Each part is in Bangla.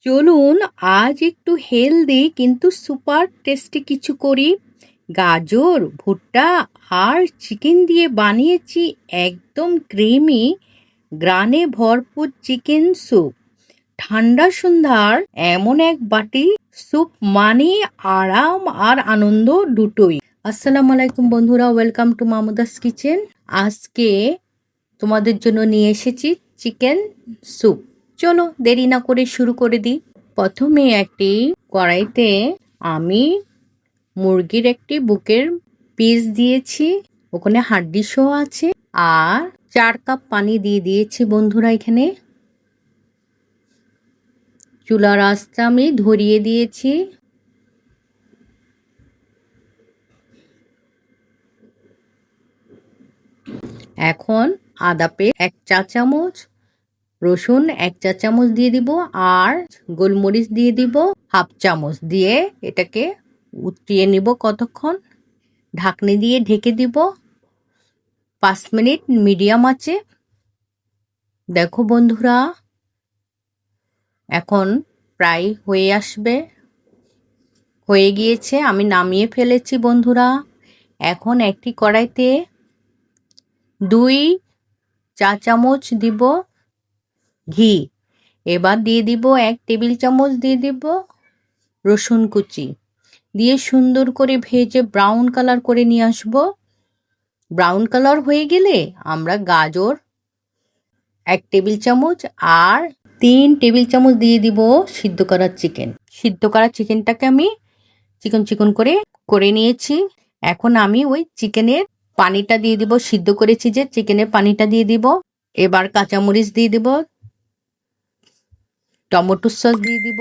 চলুন আজ একটু হেলদি কিন্তু সুপার টেস্টি কিছু করি। গাজর, ভুট্টা আর চিকেন দিয়ে বানিয়েছি একদম ক্রিমি, গ্রানে ভরপুর চিকেন স্যুপ। ঠান্ডা সন্ধ্যার এমন এক বাটি স্যুপ মানে আরাম আর আনন্দ দুটোই। আসসালামু আলাইকুম বন্ধুরা, ওয়েলকাম টু মামুদাস কিচেন। আজকে তোমাদের জন্য নিয়ে এসেছি চিকেন স্যুপ। চলো দেরি না করে শুরু করে দিই। প্রথমে একটি কড়াইতে আমি মুরগির একটি বুকের পিস দিয়েছি, ওখানে হাড্ডি সহ আছে, আর 4 কাপ পানি দিয়ে দিয়েছি বন্ধুরা। এখানে চুলার আঁচটা আমি ধরিয়ে দিয়েছি। এখন আদা পেস্ট 1 চা চামচ, রসুন 1 চা চামচ দিয়ে দিব, আর গোলমরিচ দিয়ে দিব 1/2 চামচ, দিয়ে এটাকে উঠিয়ে নিব কতক্ষণ। ঢাকনি দিয়ে ঢেকে দিব 5 মিনিট মিডিয়াম আঁচে। দেখো বন্ধুরা, এখন প্রায় হয়ে আসবে, হয়ে গিয়েছে, আমি নামিয়ে ফেলেছি বন্ধুরা। এখন একটি কড়াইতে 2 চা চামচ দিব ঘি, এবার দিয়ে দিব 1 টেবিল চামচ দিয়ে দিব রসুন কুচি, দিয়ে সুন্দর করে ভেজে ব্রাউন কালার করে নিয়ে আসব। ব্রাউন কালার হয়ে গেলে আমরা গাজর 1 টেবিল চামচ আর 3 টেবিল চামচ দিয়ে দিব সিদ্ধ করা চিকেন। সিদ্ধ করা চিকেনটাকে আমি চিকন চিকন করে নিয়েছি। এখন আমি ওই চিকেনের পানিটা দিয়ে দিব, সিদ্ধ করেছি যে চিকেনের পানিটা দিয়ে দিব। এবার কাঁচামরিচ দিয়ে দিব, টমেটো সস দিয়ে দিব,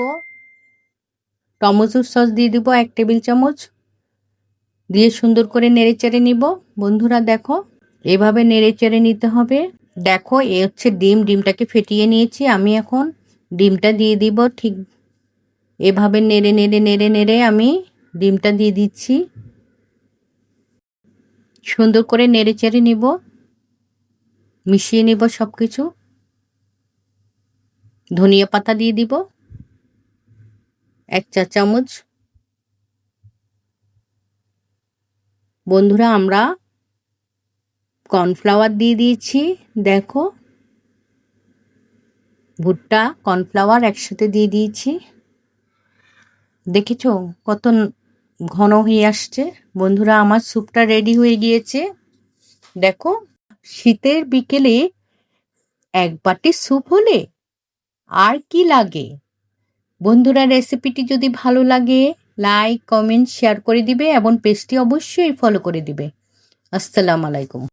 টমেটোর সস দিয়ে দিব 1 টেবিল চামচ, দিয়ে সুন্দর করে নেড়েচেড়ে নিব। বন্ধুরা দেখো, এভাবে নেড়েচেড়ে নিতে হবে। দেখো এ হচ্ছে ডিমটাকে ফেটিয়ে নিয়েছি আমি। এখন ডিমটা দিয়ে দিব, ঠিক এভাবে নেড়ে নেড়ে নেড়ে নেড়ে আমি ডিমটা দিয়ে দিচ্ছি। সুন্দর করে নেড়েচেড়ে নিব, মিশিয়ে নিব সব কিছু। ধনিয়া পাতা দিয়ে দিব 1 চা চামচ। বন্ধুরা আমরা কর্নফ্লাওয়ার দিয়ে দিয়েছি। দেখো ভুট্টা কর্নফ্লাওয়ার একসাথে দিয়ে দিয়েছি। দেখেছো কত ঘন হয়ে আসছে। বন্ধুরা আমার স্যুপটা রেডি হয়ে গিয়েছে। দেখো, শীতের বিকেলে 1 বাটি স্যুপ হলে আর কি লাগে। বন্ধুরা রেসিপিটি যদি ভালো লাগে লাইক, কমেন্ট, শেয়ার করে দিবে এবং পেজটি অবশ্যই ফলো করে দিবে। আসসালামু আলাইকুম।